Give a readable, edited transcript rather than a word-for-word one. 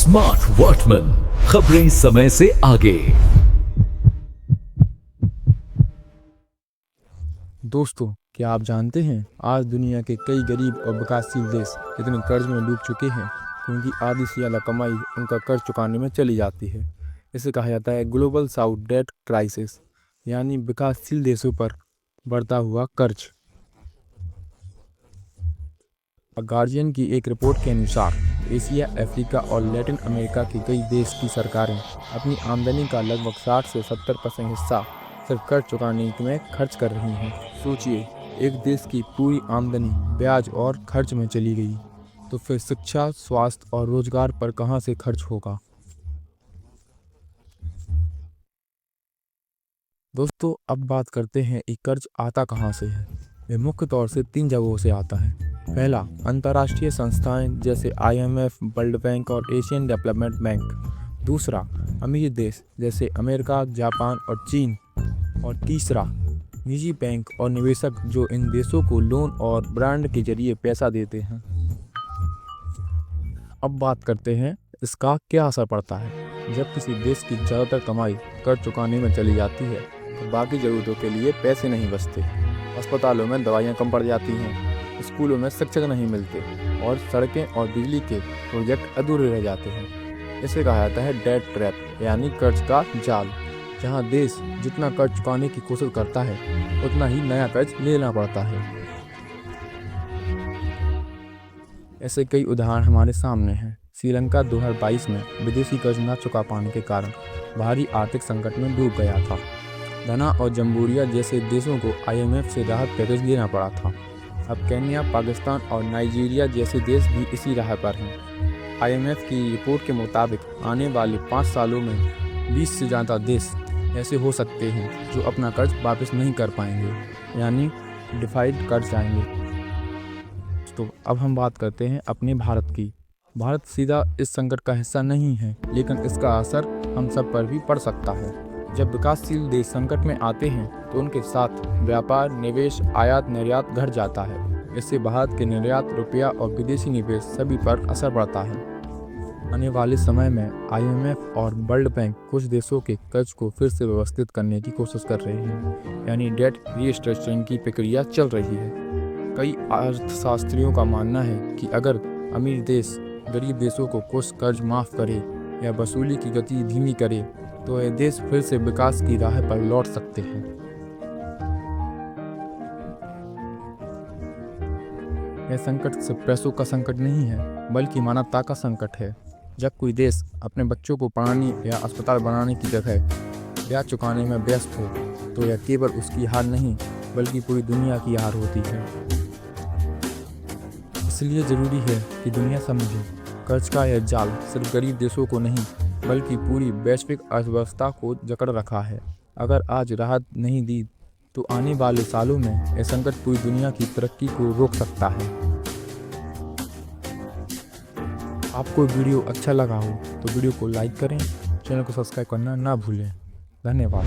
Smart watchman, खबरें समय से आगे। दोस्तों, क्या आप जानते हैं आज दुनिया के कई गरीब और विकासशील देश इतने कर्ज में डूब चुके हैं क्योंकि आधी से ज़्यादा कमाई उनका कर्ज चुकाने में चली जाती है। इसे कहा जाता है ग्लोबल साउथ डेट क्राइसिस, यानी विकासशील देशों पर बढ़ता हुआ कर्ज। गार्जियन की एक रिपोर्ट के अनुसार एशिया, अफ्रीका और लैटिन अमेरिका के कई देश की सरकारें अपनी आमदनी का लगभग 60 से 70% हिस्सा सिर्फ कर्ज चुकाने में खर्च कर रही हैं। सोचिए, एक देश की पूरी आमदनी ब्याज और खर्च में चली गई, तो फिर शिक्षा, स्वास्थ्य और रोजगार पर कहां से खर्च होगा। दोस्तों, अब बात करते हैं कि कर्ज आता कहां से है। यह मुख्य तौर से 3 जगहों से आता है। पहला, अंतर्राष्ट्रीय संस्थाएं जैसे IMF, वर्ल्ड बैंक और एशियन डेवलपमेंट बैंक। दूसरा, अमीर देश जैसे अमेरिका, जापान और चीन। और तीसरा, निजी बैंक और निवेशक जो इन देशों को लोन और बॉन्ड के जरिए पैसा देते हैं। अब बात करते हैं इसका क्या असर पड़ता है। जब किसी देश की ज़्यादातर कमाई कर्ज चुकाने में चली जाती है तो बाकी ज़रूरतों के लिए पैसे नहीं बचते। अस्पतालों में दवाइयाँ कम पड़ जाती हैं, स्कूलों में शिक्षक नहीं मिलते और सड़कें और बिजली के प्रोजेक्ट अधूरे रह जाते हैं। इसे कहा जाता है डेट ट्रैप, यानी कर्ज का जाल, जहां देश जितना कर्ज चुकाने की कोशिश करता है उतना ही नया कर्ज लेना पड़ता है। ऐसे कई उदाहरण हमारे सामने हैं। श्रीलंका 2022 में विदेशी कर्ज न चुका पाने के कारण भारी आर्थिक संकट में डूब गया था। घना और जम्बूरिया जैसे देशों को IMF से राहत पैकेज लेना पड़ा था। अब केन्या, पाकिस्तान और नाइजीरिया जैसे देश भी इसी राह पर हैं। IMF की रिपोर्ट के मुताबिक आने वाले 5 सालों में 20 से ज़्यादा देश ऐसे हो सकते हैं जो अपना कर्ज वापस नहीं कर पाएंगे, यानी डिफॉल्ट कर जाएंगे। तो अब हम बात करते हैं अपने भारत की। भारत सीधा इस संकट का हिस्सा नहीं है, लेकिन इसका असर हम सब पर भी पड़ सकता है। जब विकासशील देश संकट में आते हैं तो उनके साथ व्यापार, निवेश, आयात निर्यात घट जाता है। इससे भारत के निर्यात, रुपया और विदेशी निवेश सभी पर असर पड़ता है। आने वाले समय में IMF और वर्ल्ड बैंक कुछ देशों के कर्ज को फिर से व्यवस्थित करने की कोशिश कर रहे हैं, यानी डेट रीस्ट्रक्चरिंग की प्रक्रिया चल रही है। कई अर्थशास्त्रियों का मानना है कि अगर अमीर देश गरीब देशों को कुछ कर्ज माफ़ करे या वसूली की गति धीमी करे तो ये देश फिर से विकास की राह पर लौट सकते हैं। यह संकट सिर्फ पैसों का संकट नहीं है, बल्कि मानवता का संकट है। जब कोई देश अपने बच्चों को पढ़ाने या अस्पताल बनाने की जगह ब्याज चुकाने में व्यस्त हो तो यह केवल उसकी हार नहीं, बल्कि पूरी दुनिया की हार होती है। इसलिए ज़रूरी है कि दुनिया समझे, कर्ज का यह जाल सिर्फ गरीब देशों को नहीं, बल्कि पूरी वैश्विक अर्थव्यवस्था को जकड़ रखा है। अगर आज राहत नहीं दी तो आने वाले सालों में यह संकट पूरी दुनिया की तरक्की को रोक सकता है। आपको वीडियो अच्छा लगा हो तो वीडियो को लाइक करें, चैनल को सब्सक्राइब करना ना भूलें। धन्यवाद।